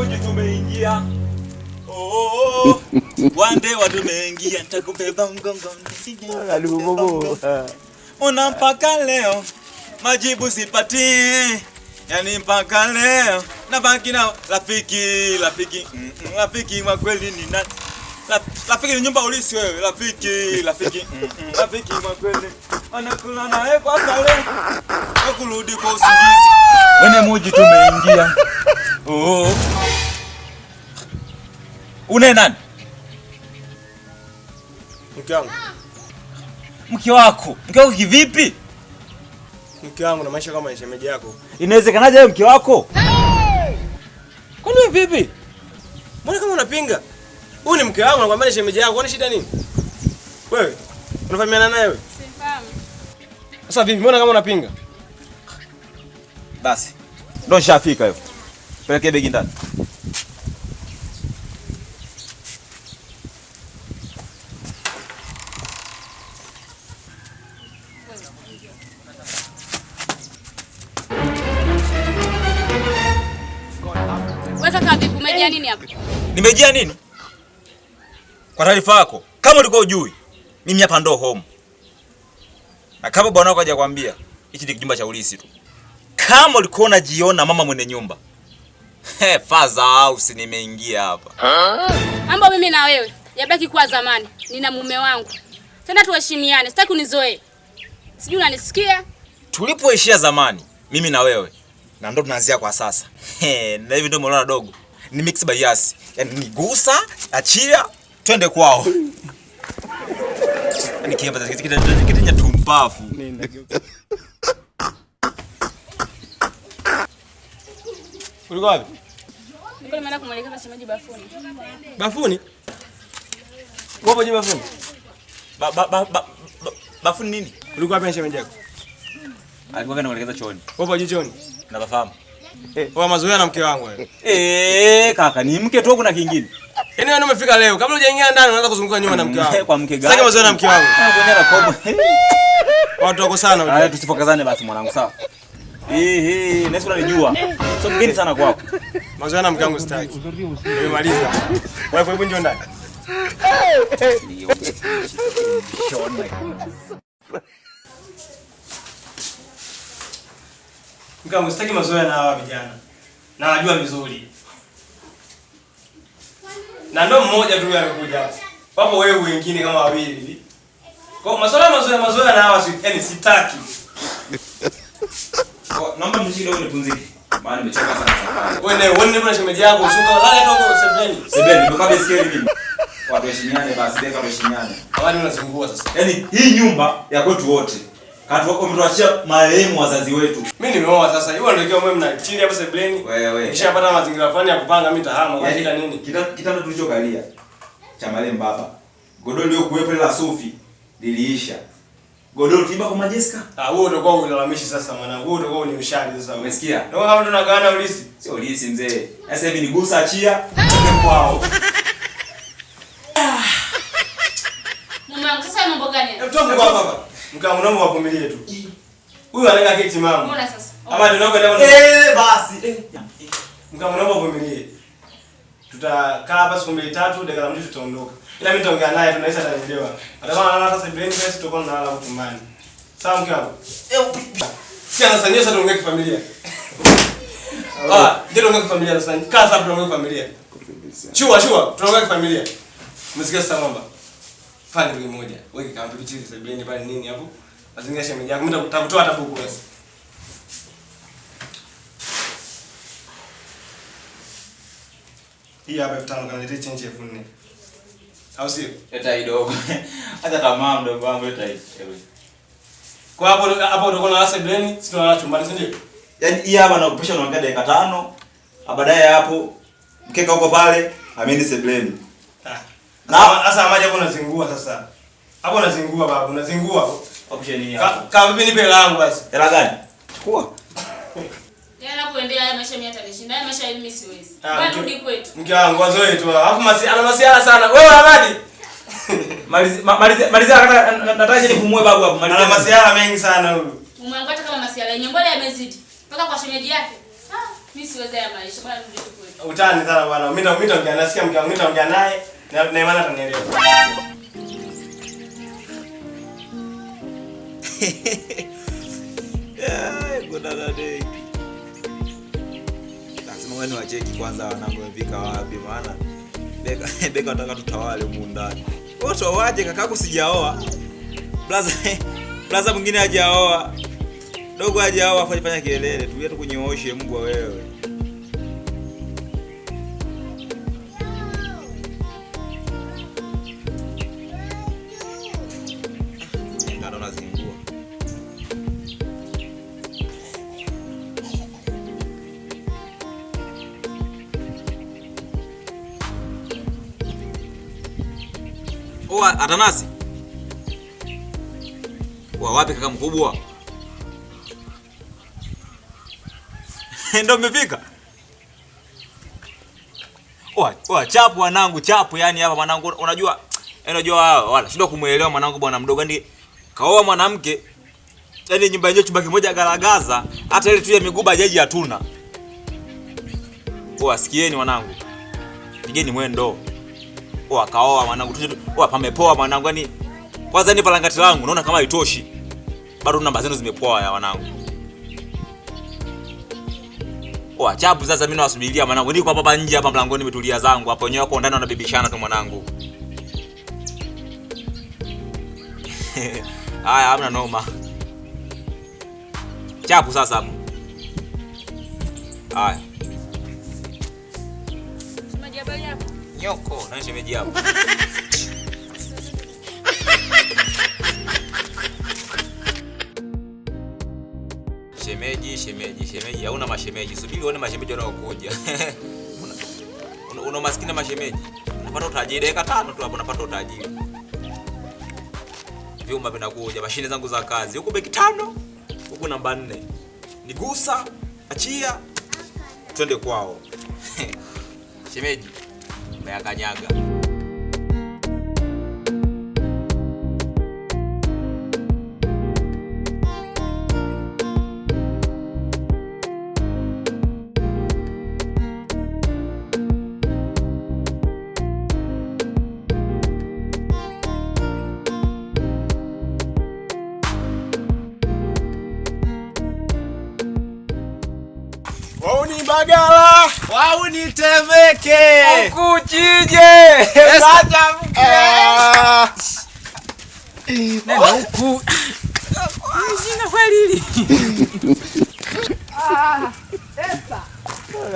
moja tumeingia. Oh, one day watu tumeingia nitakubeba mgongoni. Alibobo. Una mpaka leo majibu sipati. Yaani mpaka leo nabaki na rafiki. Rafiki wa kweli ni nani? Rafiki ni nyumba ulisi wewe, rafiki. Rafiki wa kweli. Anakula naye kwa sale. Kurudi kwa usingizi. Wene moja tumeingia. Oh. Une nani? Mke wangu. Mke wako? Mke wako kivipi? Mke wangu na maisha kama shemeji yako. Inawezekanaje wewe mke wako? Kwani vipi? Mbona kama unapinga? Huyu ni mke wangu nakwambia ni shemeji yako. Kwani shida nini? Wewe, unafahamiana naye wewe? Sifahamu. Sasa vipi? Mbona kama unapinga? Basi. Ndio shafika hiyo. Peleke begi ndani. Umejia nini hapa? Nimejia nini? Kwa taarifa yako, kama ulikuwa hujui, mimi hapa ndo home. Na kama bwana wako hajakwambia, hichi ni kijumba cha ulisi tu. Kama ulikuwa unajiona mama mwenye nyumba. Faza house nimeingia hapa. Mambo mimi na wewe, yabaki kuwa zamani. Nina mume wangu. Tena tuheshimiane, sitaki unizoee. Sijui unanisikia? Tulipoishia zamani, mimi na wewe. Na ndo tunaanzia kwa sasa. Na hivi ndio umeona dogo. Ni mix bias. Yaani nigusa, achia, twende kwao. Yaani kiamba kitenya tumpafu. Ulikuwa wapi? Niko nimeenda kumwelekeza shemeji bafuni. Bafuni? Wapo je bafuni? Bafuni nini? Ulikuwa wapi na shemeji yako? Alikuwa anaelekeza chooni. Wapo je chooni? Nafahamu. Wewe mazoea na mke wangu wewe. Kaka, ni mke tu kuna kingine. Yaani wewe umefika leo. Kabla hujaingia ndani unaanza kuzunguka nyuma na mke wangu. Kwa mke gani? Sasa mazoea na mke wangu. Bonyana komo. Watu wako sana wewe. Tusipokazane basi mwanangu, sawa? Nesi unanijua. So mgeni sana kwako. Mazoea na mke wangu sitaki. Nimemaliza. Wewe hebu njoo ndani. Mke wangu sitaki mazoea na hawa vijana. Na najua vizuri. Na ndo mmoja tu amekuja hapa. Wapo wewe wengine kama wawili hivi. Kwa mazoea na hawa yaani sitaki. Naomba mshike wewe nipumzike. Maana nimechoka sana safari. Wewe mbona shemeji yako usuka lala hapo sebeni. Sebeni ndio kabla sikia mimi. Watu heshimiane basi, beka heshimiane. Hawani unazungua sasa. Yaani hii nyumba ya kwetu wote. Katu wako mtuachia marehemu wazazi wetu. Mimi nimeoa sasa. Hiyo ndio mwe mnachili hapa sebeni. Wewe. Nikishapata mazingira fulani ya kupanga mimi tahama kwa shida nini? Kitanda tulichokalia cha marehemu baba. Godoro lio kuwepo la Sofi liliisha. Godoro tuiba kwa Majeska. Wewe utakuwa ulalamishi sasa mwanangu. Wewe utakuwa ni ushari sasa. Umesikia? Ndio kama tunagawana ulisi. Sio ulisi mzee. Sasa hivi ni gusa achia twende kwao. Mume wangu sasa mambo gani? Mtoa Mungu hapa. Mkaa mnaomba wavumilie tu. Huyu anaenda kiti mama. Mbona sasa? Ama ndio leo. Basi. Mkaa mnaomba wavumilie. Tutakaa hapa siku 2-3 dakika mwisho tutaondoka. Ila mimi nitaongea naye tunaweza ataelewa. Atakuwa analala hata sebeni basi tutakuwa tunalala huko nyumbani. Sawa mke wangu? Sikia sasa nyesha tuongee kifamilia. Ndio tuongee kifamilia sasa. Kaa sasa tuongee kifamilia. Chua tuongee kifamilia. Umesikia sasa mamba? Fanya kitu kimoja. Wewe kama pipi sebeni pale nini hapo? Mazingira shemeji yako mimi nitakutoa hata buku basi. Hii hapa 5 kaniletea change 4000. Au sio? Leta kidogo. Hata tamaa mdogo wangu leta hii. Kwa hapo utakuwa na sebeni, sio na chumbani, si ndio? Yaani hii hapa nakupisha unaongea dakika 5. Baadaye hapo mkeka huko pale, ameenda sebeni. Na sasa maji hapo unazingua sasa. Hapo unazingua babu, unazingua. Option hii hapo. Kama vipi nipe langu basi. Hela gani? Chukua. Tena kuendelea haya maisha mimi atanishinda. Haya maisha mimi siwezi. Bado rudi kwetu. Mke wangu wazoe tu. Alafu ana masiala sana. Wewe Ahmadi. Malizia nataka nipumue babu hapo. Ana masiala mengi sana huyu. Mume wangu hata kama masiala yenyewe mbona yamezidi. Mpaka kwa shemeji yake. Mimi siwezi haya maisha. Bado rudi kwetu. Utani sana bwana. Mimi nitaongea nasikia mke wangu nitaongea naye na imani atanielewa. Kuna dada. Lazima wani wacheki kwanza wanangu wamefika wapi maana Beka nataka tutawale huko ndani. Wote waje kakaku sijaoa. Blaza mwingine hajaoa. Dogo hajaoa afanye kelele tu yetu kunyooshe mbwa wewe. Ngado nazingua. Oa Atanasi. Wapi kaka mkubwa? Ndio umefika? Chapu wanangu, chapu yani hapa mwanangu unajua wala shida kumuelewa mwanangu bwana mdogo yani kaoa mwanamke yani nyumba yenyewe chumba kimoja garagaza hata ile tu ya miguu bajaji hatuna. Sikieni wanangu. Pigeni mwendo. Kaoa mwanangu pamepoa mwanangu yani kwanza ni palangati langu naona kama haitoshi. Bado namba zenu zimepoa ya wanangu. Chapu sasa mimi nawasubiria mwanangu. Niko hapa nje hapa mlangoni nimetulia zangu. Hapo wenyewe wako ndani wanabibishana tu mwanangu. Haya hamna noma. Chapu sasa hapo. Haya. Shemeji habari yako? Nyoko, na shemeji hapo. Shemeji, hauna mashemeji. Subiri uone mashemeji wanaokuja. Una maskini mashemeji. Unapata utajiri dakika 5 tu hapo unapata utajiri. Vyuma vinakuja, mashine zangu za kazi. Huko beki 5, huko namba 4. Nigusa, achia. Twende kwao. Shemeji, umeyakanyaga. Wauni Bagala, wauni Temeke, Ukujije. Sacha mke. Nenda huku. Jina kweli hili. Esther.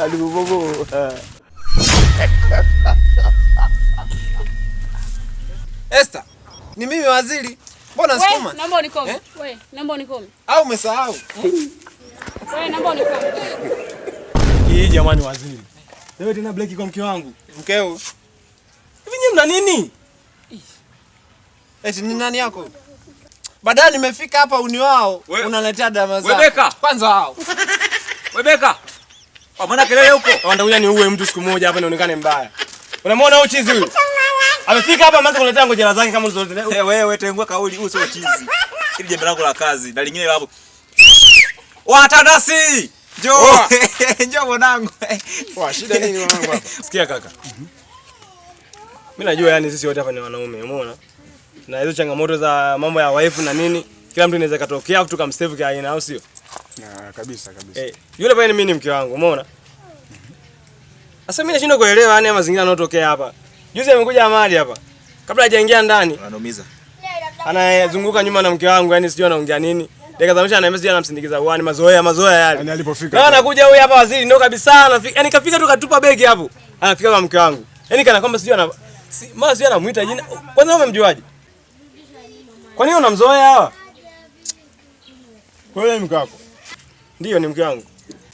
Alibobo. Esther, ni mimi waziri. Mbona sukuma? Naomba unikome. Wewe, naomba unikome. Au umesahau? Wewe, naomba unikome. Hii jamani waziri. Leo tena black kwa mke wangu. Mkeo. Hivi nyinyi mna nini? Eti ni nani yako? Baadaye nimefika hapa uni wao, unaletea dama zako. Webeka. Kwanza wao. Webeka. Maana kelele huko. Wanda ni uwe mtu siku moja hapa nionekane mbaya. Unamwona huyu chizi huyu? Amefika hapa ameanza kuletea ngojera zake kama ulizote. Wewe tengua kauli huyu sio chizi. Hili jembe langu la kazi na lingine hapo. Atanasi. Njoo. Njoo mwanangu. Shida nini mwanangu hapa? Sikia kaka. Mimi najua yani sisi wote hapa ni wanaume, umeona? Na hizo changamoto za mambo ya wife na nini, kila mtu inaweza katokea afu tukamsave kwa aina au sio? Kabisa. Yule pale mimi ni mke wangu, umeona? Sasa mimi nashindwa kuelewa yani mazingira yanayotokea hapa. Juzi amekuja Amali hapa. Kabla hajaingia ndani, Anaumiza. anazunguka nyuma na mke wangu yani sijui anaongea nini. Dakika za mwisho anaambia sijui anamsindikiza uani mazoea yale. Yani alipofika. Na anakuja huyu hapa waziri ndio kabisa anafika. Yani kafika tu katupa begi hapo. Anafika kwa mke wangu. Yani kana kwamba sijui mara sijui anamuita jina. Kwanza wewe umemjuaje? Kwa nini unamzoea hawa? Kwa hiyo mke wako. Ndio ni mke wangu.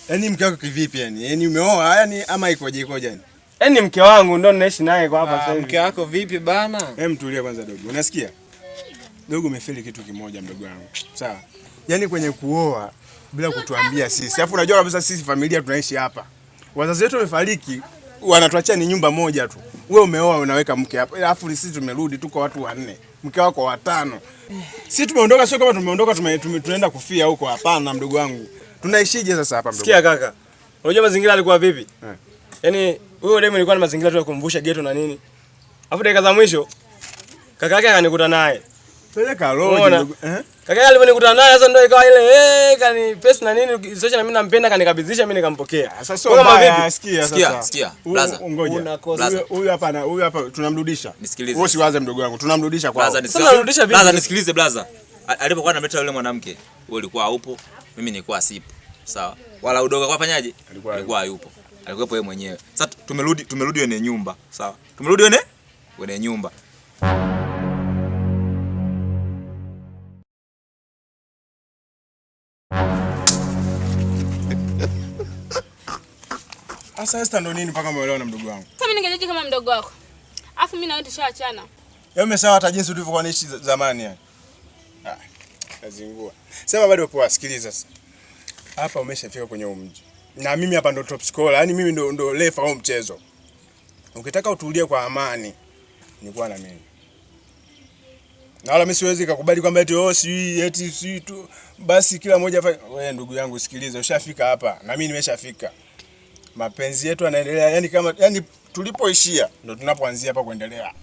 Yaani mke wako kivipi yani? Yaani umeoa yani ama ikoje yani? Yaani mke wangu ndio ninaishi naye kwa hapa sasa hivi. Mke wako vipi bana? Tulia kwanza dogo. Unasikia? Dogo umefeli kitu kimoja mdogo wangu. Sawa. Yaani kwenye kuoa bila kutuambia sisi. Alafu unajua kabisa sisi familia tunaishi hapa. Wazazi wetu wamefariki, wanatuachia ni nyumba moja tu. Wewe umeoa unaweka mke hapa. Alafu sisi tumerudi tuko watu 4. Mke wako 5. Sisi tumeondoka sio kama tumeondoka tunaenda kufia huko, hapana mdogo wangu. Tunaishije sasa hapa mdogo? Sikia kaka. Unajua mazingira alikuwa vipi? Yaani huyo demu ilikuwa na mazingira tu ya kumvusha ghetto na nini. Alafu dakika za mwisho kaka yake akanikuta naye. Peleka roho. Kaka yake aliponikutana naye sasa ndio ikawa ile kani pesa na nini sasa na mimi nampenda kanikabidhisha mimi nikampokea. Sasa sio mbaya, sikia sasa. Sikia. Blaza. Huyu hapa tunamrudisha. Nisikilize. Wewe usiwaze mdogo wangu, tunamrudisha kwao. Blaza nisikilize blaza. Alipokuwa anamleta yule mwanamke, wewe ulikuwa haupo, mimi nilikuwa sipo. Sawa. Wala udogo kwa fanyaje? Alikuwa hayupo. Alikuwepo yeye mwenyewe. Sasa tumerudi kwenye nyumba. Sawa. Tumerudi kwenye nyumba. Sasa Esther ndo nini mpaka umeelewa na mdogo wangu? Sasa mimi ningejeje kama mdogo wako? Alafu mimi na wewe tushaachana. Yeye umesawa hata jinsi ulivyokuwa naishi zamani yani. Kazingua. Sema bado poa, sikiliza sasa. Hapa umeshafika kwenye mji. Na mimi hapa ndo top scorer, yani mimi ndo refa au mchezo. Ukitaka utulie kwa amani, nikuwa na mimi. Na wala mimi siwezi kukubali kwamba eti tu basi kila mmoja wewe ndugu yangu sikiliza, ushafika hapa na mimi nimeshafika. Mapenzi yetu yanaendelea yani tulipoishia ndo tunapoanzia hapa kuendelea.